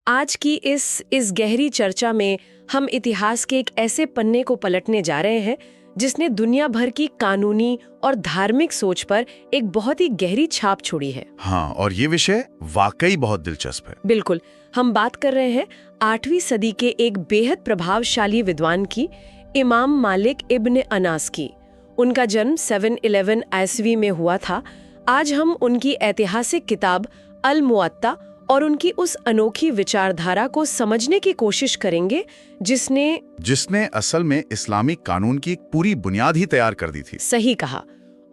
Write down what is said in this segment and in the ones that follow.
आज की इस गहरी चर्चा में हम इतिहास के एक ऐसे पन्ने को पलटने जा रहे हैं जिसने दुनिया भर की कानूनी और धार्मिक सोच पर एक बहुत ही गहरी छाप छोड़ी है। हाँ, और ये विषय वाकई बहुत दिलचस्प है। बिल्कुल, हम बात कर रहे हैं 8वीं सदी के एक बेहद प्रभावशाली विद्वान की, इमाम मालिक इब्न अनास की। उनका जन्म 711 ईस्वी में हुआ था। आज हम उनकी ऐतिहासिक किताब अल मुअत्ता और उनकी उस अनोखी विचारधारा को समझने की कोशिश करेंगे जिसने असल में इस्लामी कानून की एक पूरी बुनियाद ही तैयार कर दी थी। सही कहा।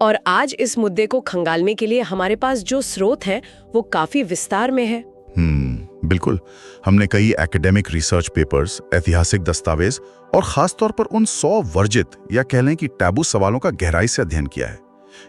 और आज इस मुद्दे को खंगालने के लिए हमारे पास जो स्रोत हैं वो काफी विस्तार में है। बिल्कुल। हमने कई एकेडमिक रिसर्च पेपर्स, ऐतिहासिक दस्तावेज और खास तौर पर उन 100 वर्जित या कह लें कि टैबू सवालों का गहराई से अध्ययन किया है।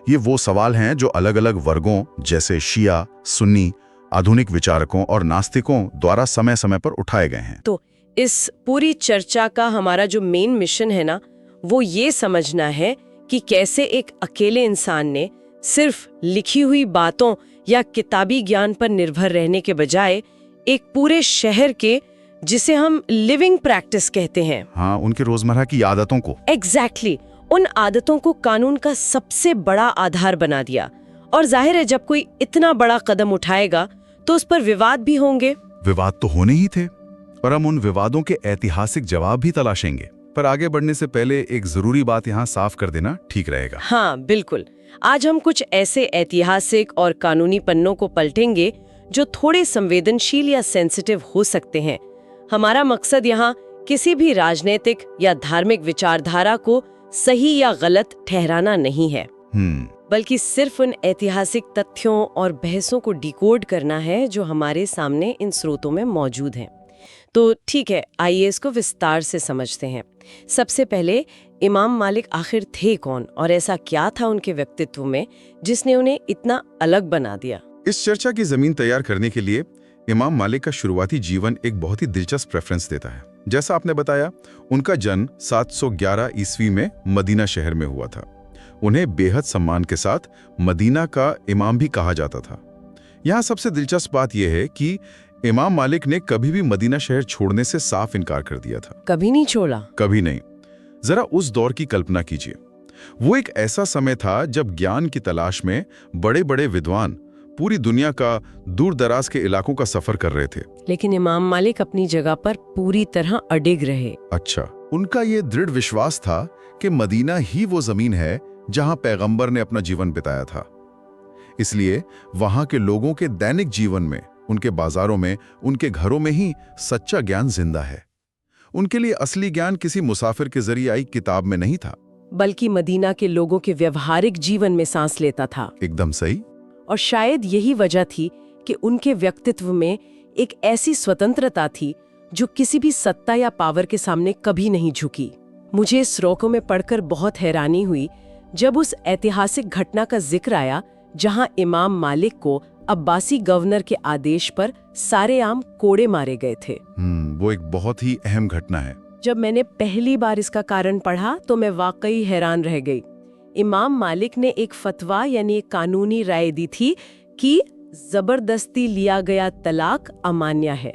ये वो सवाल हैं जो अलग अलग वर्गों जैसे शिया, सुन्नी, आधुनिक विचारकों और नास्तिकों द्वारा समय समय पर उठाए गए हैं। तो इस पूरी चर्चा का हमारा जो मेन मिशन है ना, वो ये समझना है कि कैसे एक अकेले इंसान ने सिर्फ लिखी हुई बातों या किताबी ज्ञान पर निर्भर रहने के बजाय एक पूरे शहर के, जिसे हम लिविंग प्रैक्टिस कहते हैं, हाँ, उनके रोजमर्रा की आदतों को एग्जैक्टली उन आदतों को कानून का सबसे बड़ा आधार बना दिया। और जाहिर है जब कोई इतना बड़ा कदम उठाएगा तो उस पर विवाद भी होंगे। विवाद तो होने ही थे और हम उन विवादों के ऐतिहासिक जवाब भी तलाशेंगे। पर आगे बढ़ने से पहले एक जरूरी बात यहाँ साफ कर देना ठीक रहेगा। हाँ बिल्कुल। आज हम कुछ ऐसे ऐतिहासिक और कानूनी पन्नों को पलटेंगे जो थोड़े संवेदनशील या सेंसिटिव हो सकते हैं। हमारा मकसद यहाँ किसी भी राजनीतिक या धार्मिक विचारधारा को सही या गलत ठहराना नहीं है, बल्कि सिर्फ उन ऐतिहासिक तथ्यों और बहसों को डिकोड करना है जो हमारे सामने इन स्रोतों में मौजूद हैं। तो ठीक है, आइए इसको विस्तार से समझते हैं। सबसे पहले इमाम मालिक आखिर थे कौन और ऐसा क्या था उनके व्यक्तित्व में जिसने उन्हें इतना अलग बना दिया। इस चर्चा की जमीन तैयार करने के लिए इमाम मालिक का शुरुआती जीवन एक बहुत ही दिलचस्प रेफरेंस देता है। जैसा आपने बताया, उनका जन्म 711 ईस्वी में मदीना शहर में हुआ था। उन्हें बेहद सम्मान के साथ मदीना का इमाम भी कहा जाता था। यहाँ सबसे दिलचस्प बात यह है कि इमाम मालिक ने कभी भी मदीना शहर छोड़ने से साफ इनकार कर दिया था। कभी नहीं छोड़ा? कभी नहीं। जरा उस दौर की कल्पना कीजिए। वो एक ऐसा समय था जब ज्ञान की तलाश में बड़े बड़े विद्वान पूरी दुनिया का दूर दराज के इलाकों का सफर कर रहे थे। लेकिन इमाम मालिक अपनी जगह पर पूरी तरह अडिग रहे। अच्छा, उनका ये दृढ़ विश्वास था कि मदीना ही वो जमीन है जहां पैगंबर ने अपना जीवन बिताया था। इसलिए वहां के लोगों के दैनिक जीवन में, उनके बाजारों में, उनके घरों में ही सच्चा ज्ञान जिंदा है। उनके लिए असली ज्ञान किसी मुसाफिर के जरिए आई किताब में नहीं था, बल्कि मदीना के लोगों के व्यवहारिक जीवन में सांस लेता था। एकदम सही। और शायद यही वजह थी कि उनके व्यक्तित्व में एक ऐसी स्वतंत्रता थी जो किसी भी सत्ता या पावर के सामने कभी नहीं झुकी। मुझे इस श्लोकों में पढ़कर बहुत हैरानी हुई जब उस ऐतिहासिक घटना का जिक्र आया जहां इमाम मालिक को अब्बासी गवर्नर के आदेश पर सारेआम कोड़े मारे गए थे। वो एक बहुत ही अहम घटना है। जब मैंने पहली बार इसका कारण पढ़ा तो मैं वाकई हैरान रह गई। इमाम मालिक ने एक फतवा यानी एक कानूनी राय दी थी कि जबरदस्ती लिया गया तलाक अमान्य है।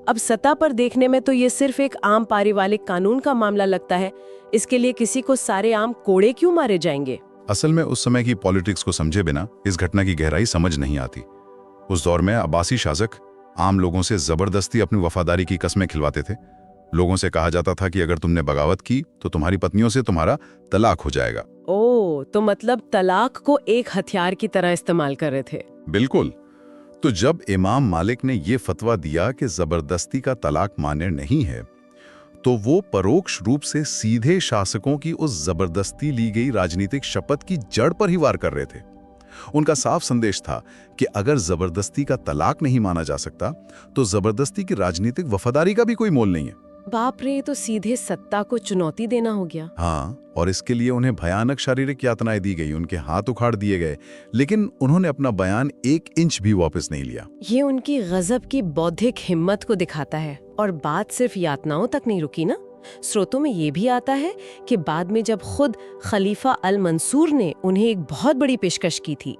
अब सतह पर देखने में तो ये सिर्फ एक आम पारिवारिक कानून का मामला लगता है। इसके लिए किसी को सारेआम कोड़े क्यों मारे जाएंगे? असल में उस समय की पॉलिटिक्स को समझे बिना इस घटना की गहराई समझ नहीं आती। उस दौर में अब्बासी शासक आम लोगों से जबरदस्ती अपनी वफादारी की कस्में खिलवाते थे। लोगों से कहा जाता था कि अगर तुमने बगावत की तो तुम्हारी पत्नियों से तुम्हारा तलाक हो जाएगा। ओह, तो मतलब तलाक को एक हथियार की तरह इस्तेमाल कर रहे थे। बिल्कुल। तो जब इमाम मालिक ने ये फतवा दिया कि जबरदस्ती का तलाक मान्य नहीं है, तो वो परोक्ष रूप से सीधे शासकों की उस जबरदस्ती ली गई राजनीतिक शपथ की जड़ पर ही वार कर रहे थे। उनका साफ संदेश था कि अगर जबरदस्ती का तलाक नहीं माना जा सकता तो जबरदस्ती की राजनीतिक वफादारी का भी कोई मोल नहीं है। बाप रे, तो सीधे सत्ता को चुनौती देना हो गया। हाँ, और इसके लिए उन्हें भयानक शारीरिक यातनाएं दी गई, उनके हाथ उखाड़ दिए गए, लेकिन उन्होंने अपना बयान 1 इंच भी वापस नहीं लिया। ये उनकी गजब की बौद्धिक हिम्मत को दिखाता है। और बात सिर्फ यातनाओं तक नहीं रुकी ना। स्रोतों में ये भी आता है कि बाद में जब खुद खलीफा अल मंसूर ने उन्हें एक बहुत बड़ी पेशकश की थी।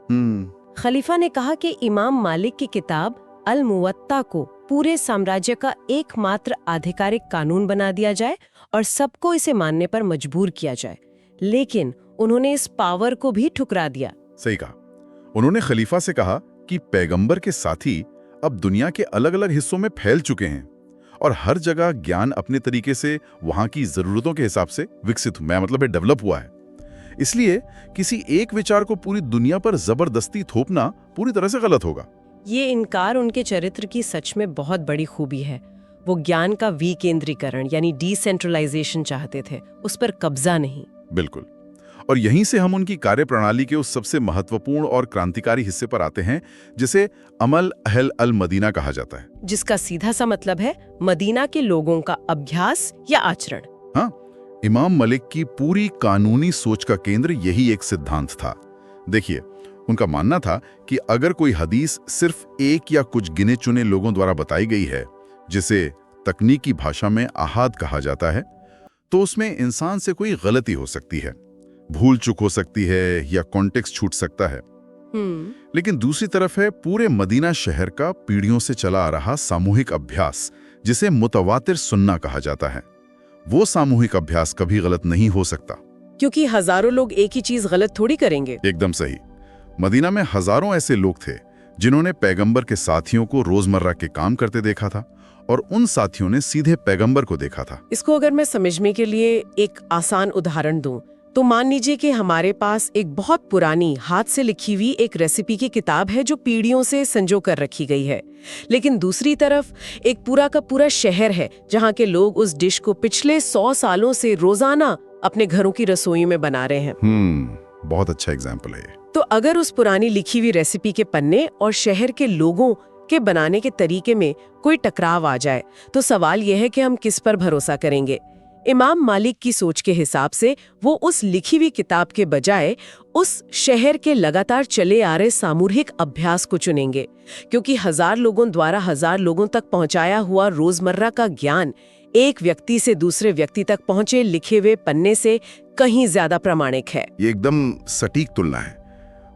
खलीफा ने कहा कि इमाम मालिक की किताब अल मुअत्ता को पूरे साम्राज्य का एकमात्र आधिकारिक कानून बना दिया जाए और सबको इसे मानने पर मजबूर किया जाए। लेकिन उन्होंने इस पावर को भी ठुकरा दिया। सही कहा। उन्होंने खलीफा से कहा कि पैगंबर के साथी अब दुनिया के अलग अलग हिस्सों में फैल चुके हैं और हर जगह ज्ञान अपने तरीके से वहां की जरूरतों के हिसाब से विकसित डेवलप हुआ है। इसलिए किसी एक विचार को पूरी दुनिया पर जबरदस्ती थोपना पूरी तरह से गलत होगा। ये इनकार उनके चरित्र की सच में बहुत बड़ी खूबी है। वो ज्ञान का विकेंद्रीकरण यानी डिसेंट्रलाइजेशन चाहते थे, उस पर कब्जा नहीं। बिल्कुल। और यहीं से हम उनकी कार्यप्रणाली के उस सबसे महत्वपूर्ण और क्रांतिकारी हिस्से पर आते हैं जिसे अमल अहल अल मदीना कहा जाता है, जिसका सीधा सा मतलब है मदीना के लोगों का अभ्यास या आचरण। हाँ, इमाम मलिक की पूरी कानूनी सोच का केंद्र यही एक सिद्धांत था। देखिए, उनका मानना था कि अगर कोई हदीस सिर्फ एक या कुछ गिने चुने लोगों द्वारा बताई गई है, जिसे तकनीकी भाषा में अहाद कहा जाता है, तो उसमें इंसान से कोई गलती हो सकती है, भूल चूक हो सकती है या कॉन्टेक्स्ट छूट सकता है। लेकिन दूसरी तरफ है पूरे मदीना शहर का पीढ़ियों से चला आ रहा सामूहिक अभ्यास, जिसे मुतवातिर सुन्ना कहा जाता है। वो सामूहिक अभ्यास कभी गलत नहीं हो सकता, क्योंकि हजारों लोग एक ही चीज गलत थोड़ी करेंगे। एकदम सही। मदीना में हजारों ऐसे लोग थे जिन्होंने पैगंबर के साथियों को रोजमर्रा के काम करते देखा था और उन साथियों ने सीधे पैगंबर को देखा था। इसको अगर मैं समझने के लिए एक आसान उदाहरण दूं, तो मान लीजिए कि हमारे पास एक बहुत पुरानी हाथ से लिखी हुई एक रेसिपी की किताब है जो पीढ़ियों से संजो कर रखी गई है, लेकिन दूसरी तरफ एक पूरा का पूरा शहर है जहां के लोग उस डिश को पिछले 100 सालों से रोजाना अपने घरों की रसोई में बना रहे हैं। बहुत अच्छा एग्जाम्पल है। तो अगर उस पुरानी लिखी हुई रेसिपी के पन्ने और शहर के लोगों के बनाने के तरीके में कोई टकराव आ जाए, तो सवाल यह है कि हम किस पर भरोसा करेंगे। इमाम मालिक की सोच के हिसाब से वो उस लिखी हुई किताब के बजाय उस शहर के लगातार चले आ रहे सामूहिक अभ्यास को चुनेंगे, क्योंकि 1000 लोगों द्वारा 1000 लोगों तक पहुंचाया हुआ रोजमर्रा का ज्ञान एक व्यक्ति से दूसरे व्यक्ति तक पहुंचे लिखे हुए पन्ने से कहीं ज्यादा प्रामाणिक है। ये एकदम सटीक तुलना है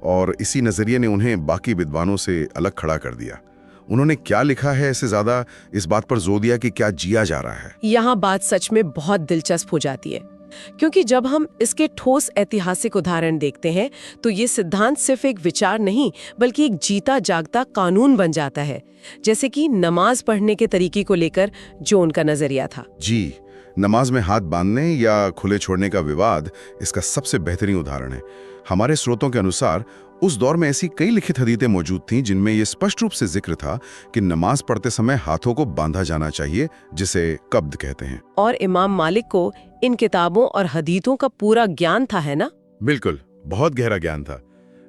और इसी नजरिए ने उन्हें बाकी विद्वानों से अलग खड़ा कर दिया। उन्होंने क्या लिखा है इससे ज्यादा इस बात पर जोर दिया कि क्या जिया जा रहा है। यहाँ बात सच में बहुत दिलचस्प हो जाती है, क्योंकि जब हम इसके ठोस ऐतिहासिक उदाहरण देखते हैं तो ये सिद्धांत सिर्फ एक विचार नहीं बल्कि एक जीता जागता कानून बन जाता है। जैसे कि नमाज पढ़ने के तरीके को लेकर जो उनका नजरिया था। जी, नमाज में हाथ बांधने या खुले छोड़ने का विवाद इसका सबसे बेहतरीन उदाहरण है। हमारे स्रोतों के अनुसार उस दौर में ऐसी कई लिखित हदीतें मौजूद थीं जिनमें यह स्पष्ट रूप से जिक्र था कि नमाज पढ़ते समय हाथों को बांधा जाना चाहिए, जिसे कब्द कहते हैं। और इमाम मालिक को इन किताबों और हदीतों का पूरा ज्ञान था, है ना? बिल्कुल, बहुत गहरा ज्ञान था।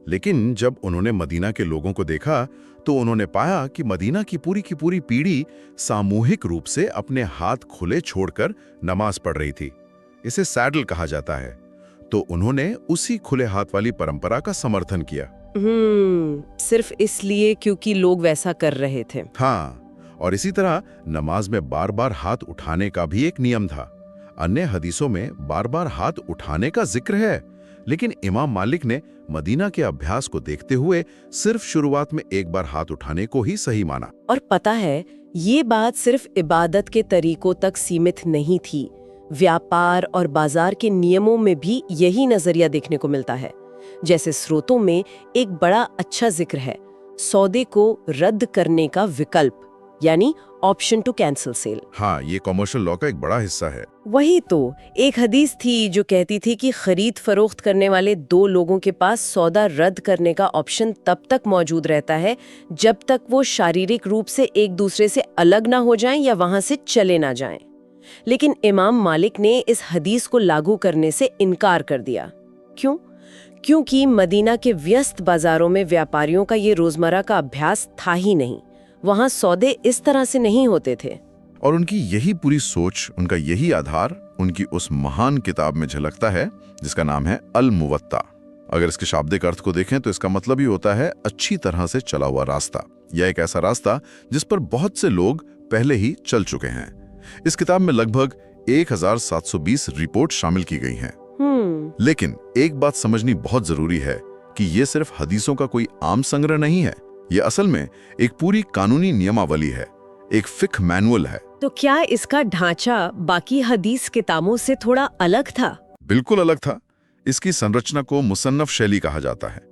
लेकिन जब उन्होंने मदीना के लोगों को देखा तो उन्होंने पाया कि मदीना की पूरी पीढ़ी सामूहिक रूप से अपने हाथ खुले छोड़कर नमाज पढ़ रही थी। इसे सैडल कहा जाता है। तो उन्होंने उसी खुले हाथ वाली परंपरा का समर्थन किया। सिर्फ इसलिए क्योंकि लोग वैसा कर रहे थे। हाँ, और इसी तरह नमाज में बार बार हाथ उठाने का भी एक नियम था। अन्य हदीसों में बार बार हाथ उठाने का जिक्र है, लेकिन इमाम मालिक ने मदीना के अभ्यास को देखते हुए सिर्फ शुरुआत में एक बार हाथ उठाने को ही सही माना। और पता है, ये बात सिर्फ इबादत के तरीकों तक सीमित नहीं थी। व्यापार और बाजार के नियमों में भी यही नजरिया देखने को मिलता है। जैसे स्रोतों में एक बड़ा अच्छा जिक्र है सौदे को रद्द करने का विकल्प, यानी ऑप्शन टू कैंसिल सेल। हाँ, ये कमर्शियल लॉ का एक बड़ा हिस्सा है। वही तो, एक हदीस थी जो कहती थी कि खरीद फरोख्त करने वाले 2 लोगों के पास सौदा रद्द करने का ऑप्शन तब तक मौजूद रहता है जब तक वो शारीरिक रूप से एक दूसरे से अलग ना हो जाएं या वहां से चले ना जाएं। लेकिन इमाम मालिक ने इस हदीस को लागू करने से इनकार कर दिया। क्यों? क्योंकि मदीना के व्यस्त बाजारों में व्यापारियों का ये रोजमर्रा का अभ्यास था ही नहीं। वहां सौदे इस तरह से नहीं होते थे। और उनकी यही पूरी सोच, उनका यही आधार उनकी उस महान किताब में झलकता है जिसका नाम है अल मुवत्ता। अगर इसके शाब्दिक अर्थ को देखें तो इसका मतलब ही होता है अच्छी तरह से चला हुआ रास्ता, या एक ऐसा रास्ता जिस पर बहुत से लोग पहले ही चल चुके हैं। इस किताब में लगभग 1720 रिपोर्ट शामिल की गई हैं। लेकिन एक बात समझनी बहुत जरूरी है कि ये सिर्फ हदीसों का कोई आम संग्रह नहीं है। ये असल में एक पूरी कानूनी नियमावली है, एक फिक्ह मैनुअल है। तो क्या इसका ढांचा बाकी हदीस किताबों से थोड़ा अलग था? बिल्कुल अलग था। इसकी संरचना को मुसन्नफ शैली कहा जाता है,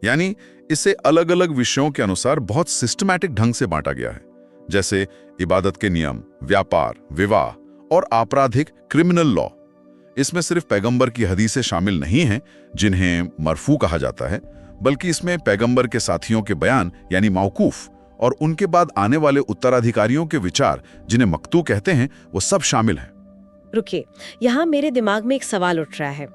यानी इसे अलग अलग विषयों के अनुसार बहुत सिस्टमैटिक ढंग से बांटा गया है, जैसे इबादत के नियम, व्यापार, विवाह और आपराधिक क्रिमिनल लॉ। इसमें सिर्फ पैगंबर की हदीसें शामिल नहीं हैं जिन्हें मरफू कहा जाता है, बल्कि इसमें पैगंबर के साथियों के बयान यानी मौकूफ और उनके बाद आने वाले उत्तराधिकारियों के विचार जिन्हें मक्तू कहते हैं, वो सब शामिल हैं। रुकिए, यहाँ मेरे दिमाग में एक सवाल उठ रहा है।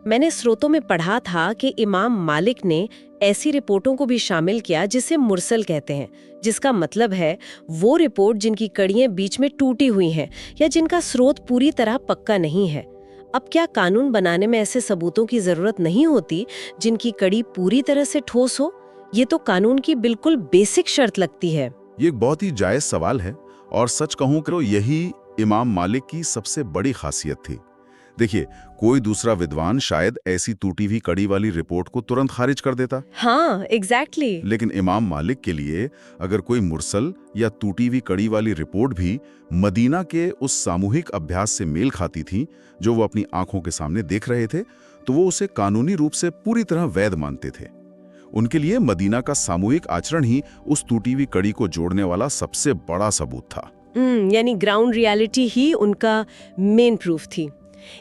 मैंने स्रोतों में पढ़ा था कि इमाम मालिक ने ऐसी रिपोर्टों को भी शामिल किया जिसे मुरसल कहते हैं, जिसका मतलब है वो रिपोर्ट जिनकी कड़ियां बीच में टूटी हुई हैं या जिनका स्रोत पूरी तरह पक्का नहीं है। अब क्या कानून बनाने में ऐसे सबूतों की जरूरत नहीं होती जिनकी कड़ी पूरी तरह से ठोस हो? ये तो कानून की बिल्कुल बेसिक शर्त लगती है। ये एक बहुत ही जायज सवाल है और सच कहूं तो यही इमाम मालिक की सबसे बड़ी खासियत थी। देखिए, कोई दूसरा विद्वान शायद ऐसी टूटी हुई कड़ी वाली रिपोर्ट को तुरंत खारिज कर देता। हाँ, एग्जैक्टली। लेकिन इमाम मालिक के लिए अगर कोई मुरसल या टूटी हुई कड़ी वाली रिपोर्ट भी मदीना के उस सामूहिक अभ्यास से मेल खाती थी जो वो अपनी आंखों के सामने देख रहे थे, तो वो उसे कानूनी रूप से पूरी तरह वैध मानते थे। उनके लिए मदीना का सामूहिक आचरण ही उस टूटी हुई कड़ी को जोड़ने वाला सबसे बड़ा सबूत था। यानी ग्राउंड रियलिटी ही उनका मेन प्रूफ थी।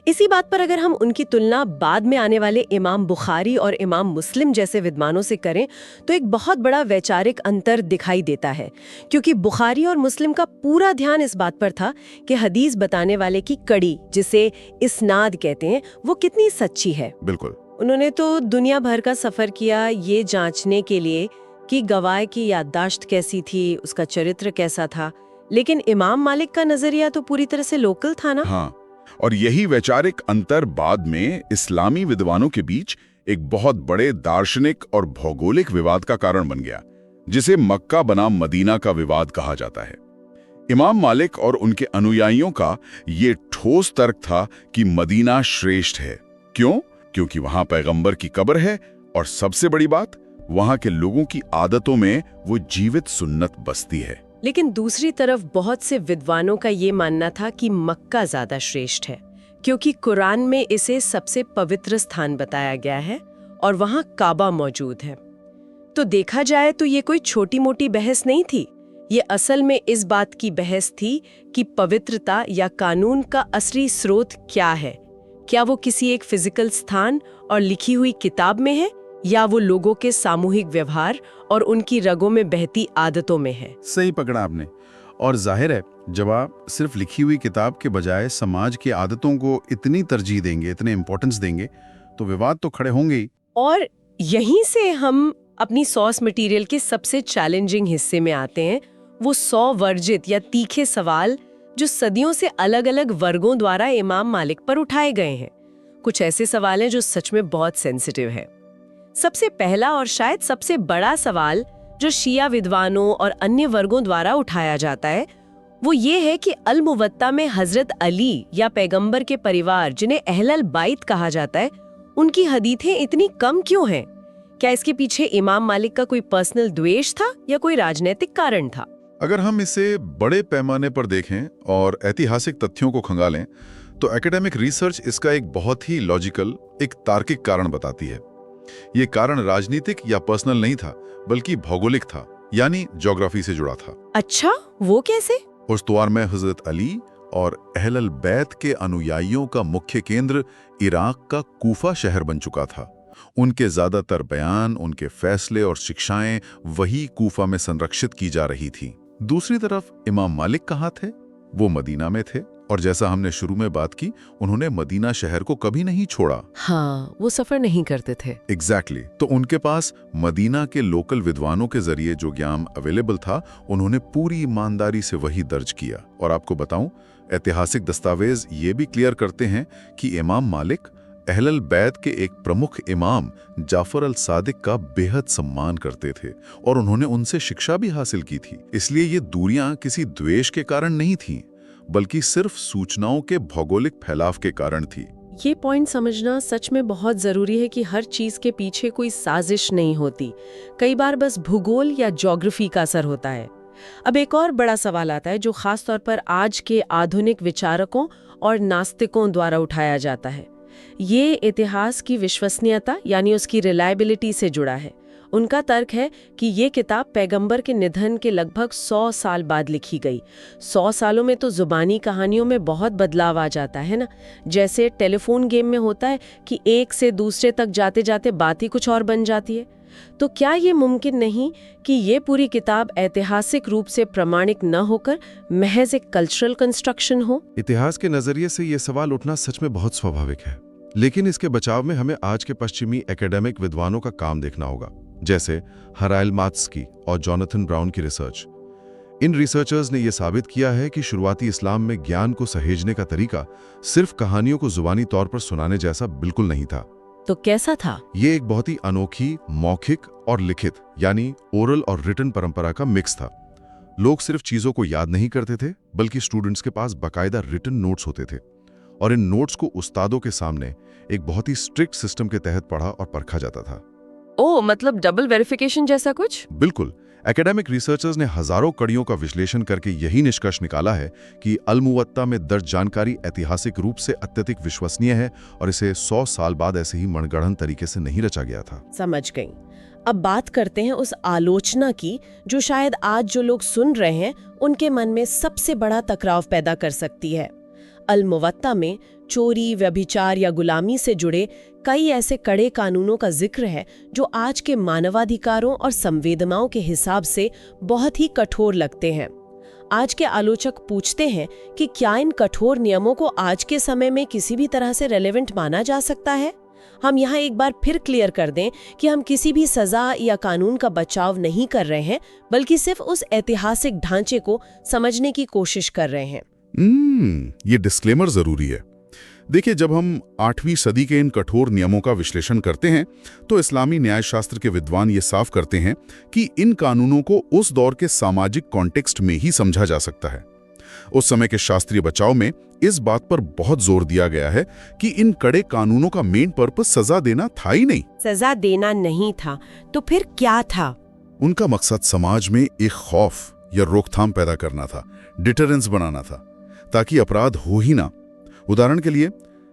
इसी बात पर अगर हम उनकी तुलना बाद में आने वाले इमाम बुखारी और इमाम मुस्लिम जैसे विद्वानों से करें तो एक बहुत बड़ा वैचारिक अंतर दिखाई देता है, क्योंकि बुखारी और मुस्लिम का पूरा ध्यान इस बात पर था कि हदीस बताने वाले की कड़ी, जिसे इस्नाद कहते हैं, वो कितनी सच्ची है। बिल्कुल। उन्होंने तो दुनिया भर का सफर किया ये जांचने के लिए कि गवाह की याददाश्त कैसी थी, उसका चरित्र कैसा था। लेकिन इमाम मालिक का नजरिया तो पूरी तरह से लोकल था ना। हाँ, और यही वैचारिक अंतर बाद में इस्लामी विद्वानों के बीच एक बहुत बड़े दार्शनिक और भौगोलिक विवाद का कारण बन गया, जिसे मक्का बनाम मदीना का विवाद कहा जाता है। इमाम मालिक और उनके अनुयायियों का ये ठोस तर्क था कि मदीना श्रेष्ठ है। क्यों? क्योंकि वहां पैगंबर की कब्र है और सबसे बड़ी बात, वहां के लोगों की आदतों में वो जीवित सुन्नत बसती है। लेकिन दूसरी तरफ बहुत से विद्वानों का ये मानना था कि मक्का ज्यादा श्रेष्ठ है, क्योंकि कुरान में इसे सबसे पवित्र स्थान बताया गया है और वहां काबा मौजूद है। तो देखा जाए तो ये कोई छोटी मोटी बहस नहीं थी। ये असल में इस बात की बहस थी कि पवित्रता या कानून का असली स्रोत क्या है। क्या वो किसी एक फिजिकल स्थान और लिखी हुई किताब में है, या वो लोगों के सामूहिक व्यवहार और उनकी रगों में बहती आदतों में है। सही पकड़ा आपने। और जाहिर है, जब आप सिर्फ लिखी हुई किताब के बजाय समाज की आदतों को इतनी तरजीह देंगे, इतने इंपॉर्टेंस देंगे, तो विवाद तो खड़े होंगे ही। और यहीं से हम अपनी सॉस मटेरियल के सबसे चैलेंजिंग हिस्से में आते हैं, वो 100 वर्जित या तीखे सवाल जो सदियों से अलग अलग वर्गों द्वारा इमाम मालिक पर उठाए गए हैं। कुछ ऐसे सवाल हैं जो सच में बहुत सेंसिटिव है। सबसे पहला और शायद सबसे बड़ा सवाल जो शिया विद्वानों और अन्य वर्गों द्वारा उठाया जाता है, वो ये है कि अल मुवत्ता में हजरत अली या पैगंबर के परिवार, जिन्हें अहलल बाइत कहा जाता है, उनकी हदीसें इतनी कम क्यों हैं? क्या इसके पीछे इमाम मालिक का कोई पर्सनल द्वेष था या कोई राजनीतिक कारण था? अगर हम इसे बड़े पैमाने पर देखें और ऐतिहासिक तथ्यों को खंगालें, तो एकेडमिक रिसर्च इसका एक बहुत ही लॉजिकल, एक तार्किक कारण बताती है। ये कारण राजनीतिक या पर्सनल नहीं था, बल्कि भौगोलिक था, यानी ज्योग्राफी से जुड़ा था। अच्छा, वो कैसे? उस्तवार में हजरत अली और अहलल बैत के अनुयायियों का मुख्य केंद्र इराक का कूफा शहर बन चुका था। उनके ज्यादातर बयान, उनके फैसले और शिक्षाएं वही कूफा में संरक्षित की जा रही थी। दूसरी तरफ इमाम मालिक कहाँ थे? वो मदीना में थे, और जैसा हमने शुरू में बात की, उन्होंने मदीना शहर को कभी नहीं छोड़ा। हाँ, वो सफर नहीं करते थे। एग्जैक्टली। तो उनके पास मदीना के लोकल विद्वानों के जरिए जो ज्ञान अवेलेबल था, उन्होंने पूरी ईमानदारी से वही दर्ज किया। और आपको बताऊं, ऐतिहासिक दस्तावेज ये भी क्लियर करते हैं कि इमाम मालिक अहलल बैत के एक प्रमुख इमाम जाफर अल सादिक का बेहद सम्मान करते थे और उन्होंने उनसे शिक्षा भी हासिल की थी। इसलिए ये दूरियां किसी द्वेष के कारण नहीं थीं, बल्कि सिर्फ सूचनाओं के भौगोलिक फैलाव के कारण थी। ये पॉइंट समझना सच में बहुत जरूरी है कि हर चीज के पीछे कोई साजिश नहीं होती। कई बार बस भूगोल या ज्योग्राफी का असर होता है। अब एक और बड़ा सवाल आता है जो खास तौर पर आज के आधुनिक विचारकों और नास्तिकों द्वारा उठाया जाता है। ये इतिहास की विश्वसनीयता यानी उसकी रिलायबिलिटी से जुड़ा है। उनका तर्क है कि ये किताब पैगंबर के निधन के लगभग 100 साल बाद लिखी गई। 100 सालों में तो जुबानी कहानियों में बहुत बदलाव आ जाता है ना, जैसे टेलीफोन गेम में होता है कि एक से दूसरे तक जाते जाते बात ही कुछ और बन जाती है। तो क्या ये मुमकिन नहीं कि ये पूरी किताब ऐतिहासिक रूप से प्रामाणिक न होकर महज एक कल्चरल कंस्ट्रक्शन हो? इतिहास के नजरिए से ये सवाल उठना सच में बहुत स्वाभाविक है, लेकिन इसके बचाव में हमें आज के पश्चिमी एकेडमिक विद्वानों का काम देखना होगा, जैसे हराइल मात्स्की और जॉनथन ब्राउन की रिसर्च। इन रिसर्चर्स ने यह साबित किया है कि शुरुआती इस्लाम में ज्ञान को सहेजने का तरीका सिर्फ कहानियों को जुबानी तौर पर सुनाने जैसा बिल्कुल नहीं था। तो कैसा था? ये एक बहुत ही अनोखी मौखिक और लिखित यानी ओरल और रिटन परंपरा का मिक्स था। लोग सिर्फ चीजों को याद नहीं करते थे, बल्कि स्टूडेंट्स के पास बाकायदा रिटन नोट्स होते थे, और इन नोट्स को उस्तादों के सामने एक बहुत ही स्ट्रिक्ट सिस्टम के तहत पढ़ा और परखा जाता था। ओह, मतलब डबल वेरिफिकेशन जैसा कुछ? बिल्कुल। एकेडमिक रिसर्चर्स ने हजारों कड़ियों का विश्लेषण करके यही निष्कर्ष निकाला है कि अल मुवत्ता में दर्ज जानकारी ऐतिहासिक रूप से अत्यधिक विश्वसनीय है और इसे 100 साल बाद ऐसे ही मनगढ़ंत तरीके से नहीं रचा गया था। समझ गई। अब बात करते हैं उस आलोचना की जो शायद आज जो लोग सुन रहे हैं उनके मन में सबसे बड़ा टकराव पैदा कर सकती है। अल मुवत्ता में चोरी, व्यभिचार या गुलामी से जुड़े कई ऐसे कड़े कानूनों का जिक्र है जो आज के मानवाधिकारों और संवेदनाओं के हिसाब से बहुत ही कठोर लगते हैं। आज के आलोचक पूछते हैं कि क्या इन कठोर नियमों को आज के समय में किसी भी तरह से रेलेवेंट माना जा सकता है? हम यहाँ एक बार फिर क्लियर कर दें कि हम किसी भी सजा या कानून का बचाव नहीं कर रहे हैं, बल्कि सिर्फ उस ऐतिहासिक ढांचे को समझने की कोशिश कर रहे हैं। ये डिस्क्लेमर जरूरी है। देखिए, जब हम 8वीं सदी के इन कठोर नियमों का विश्लेषण करते हैं तो इस्लामी न्यायशास्त्र के विद्वान ये साफ करते हैं कि इन कानूनों को उस दौर के सामाजिक कॉन्टेक्स्ट में ही समझा जा सकता है। उस समय के शास्त्रीय बचाव में इस बात पर बहुत जोर दिया गया है कि इन कड़े कानूनों का मेन पर्पस सजा देना था ही नहीं। सजा देना नहीं था, तो फिर क्या था? उनका मकसद समाज में एक खौफ या रोकथाम पैदा करना था, डिटरेंस बनाना था, ताकि अपराध हो ही ना। उदाहरण के लिए,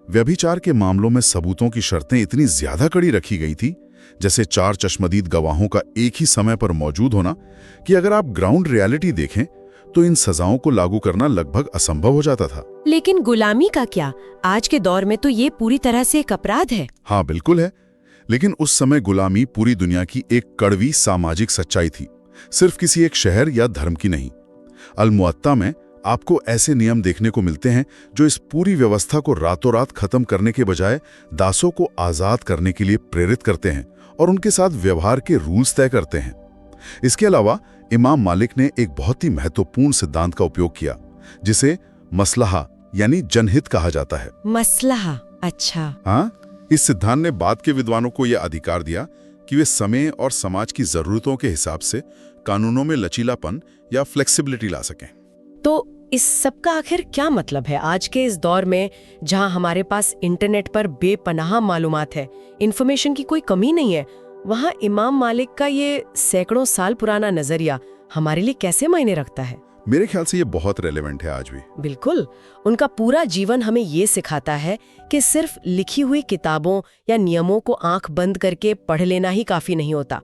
व्यभिचार के मामलों में सबूतों की शर्तें इतनी ज्यादा कड़ी रखी गई थी, जैसे 4 चश्मदीद गवाहों का एक ही समय पर मौजूद होना, कि अगर आप ग्राउंड रियलिटी देखें तो इन सजाओं को लागू करना लगभग असंभव हो जाता था। लेकिन गुलामी का क्या? आज के दौर में तो ये पूरी तरह से एक अपराध है। हाँ, बिल्कुल है। लेकिन उस समय गुलामी पूरी दुनिया की एक कड़वी सामाजिक सच्चाई थी, सिर्फ किसी एक शहर या धर्म की नहीं। अल मुअत्ता में आपको ऐसे नियम देखने को मिलते हैं जो इस पूरी व्यवस्था को रातों रात खत्म करने के बजाय दासों को आजाद करने के लिए प्रेरित करते हैं और उनके साथ व्यवहार के रूल्स तय करते हैं। इसके अलावा इमाम मालिक ने एक बहुत ही महत्वपूर्ण सिद्धांत का उपयोग किया, जिसे मसलहा यानी जनहित कहा जाता है। मसलहा, अच्छा। हाँ, इस सिद्धांत ने बाद के विद्वानों को यह अधिकार दिया कि वे समय और समाज की जरूरतों के हिसाब से कानूनों में लचीलापन या फ्लेक्सिबिलिटी ला सकें। तो इस सब का आखिर क्या मतलब है आज के इस दौर में, जहां हमारे पास इंटरनेट पर बेपनाह मालूमात है, इंफॉर्मेशन की कोई कमी नहीं है? वहां इमाम मालिक का ये सैकड़ों साल पुराना नजरिया हमारे लिए कैसे मायने रखता है? मेरे ख्याल से ये बहुत रेलेवेंट है आज भी। बिल्कुल। उनका पूरा जीवन हमें ये सिखाता है कि सिर्फ लिखी हुई किताबों या नियमों को आंख बंद करके पढ़ लेना ही काफी नहीं होता।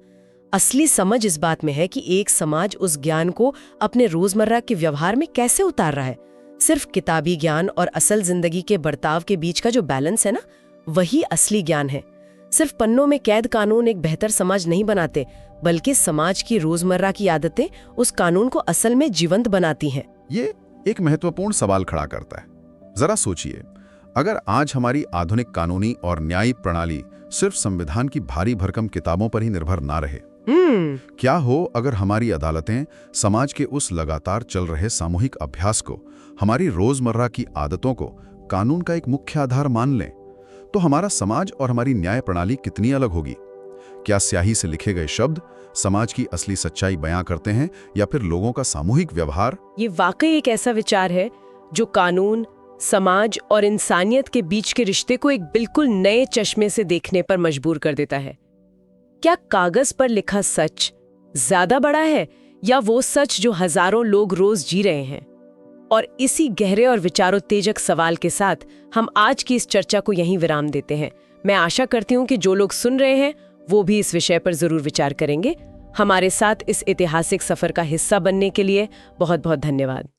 असली समझ इस बात में है कि एक समाज उस ज्ञान को अपने रोजमर्रा के व्यवहार में कैसे उतार रहा है। सिर्फ किताबी ज्ञान और असल जिंदगी के बर्ताव के बीच का जो बैलेंस है ना, वही असली ज्ञान है। सिर्फ पन्नों में कैद कानून एक बेहतर समाज नहीं बनाते, बल्कि समाज की रोजमर्रा की आदतें उस कानून को असल में जीवंत बनाती हैं। ये एक महत्वपूर्ण सवाल खड़ा करता है। जरा सोचिए, अगर आज हमारी आधुनिक कानूनी और न्यायिक प्रणाली सिर्फ संविधान की भारी भरकम किताबों पर ही निर्भर ना रहे, क्या हो अगर हमारी अदालतें समाज के उस लगातार चल रहे सामूहिक अभ्यास को, हमारी रोजमर्रा की आदतों को कानून का एक मुख्य आधार मान लें? तो हमारा समाज और हमारी न्याय प्रणाली कितनी अलग होगी। क्या स्याही से लिखे गए शब्द समाज की असली सच्चाई बयां करते हैं, या फिर लोगों का सामूहिक व्यवहार? ये वाकई एक ऐसा विचार है जो कानून, समाज और इंसानियत के बीच के रिश्ते को एक बिल्कुल नए चश्मे से देखने पर मजबूर कर देता है। क्या कागज पर लिखा सच ज्यादा बड़ा है या वो सच जो हजारों लोग रोज जी रहे हैं? और इसी गहरे और विचारोत्तेजक सवाल के साथ हम आज की इस चर्चा को यहीं विराम देते हैं। मैं आशा करती हूँ कि जो लोग सुन रहे हैं वो भी इस विषय पर जरूर विचार करेंगे। हमारे साथ इस ऐतिहासिक सफर का हिस्सा बनने के लिए बहुत बहुत धन्यवाद।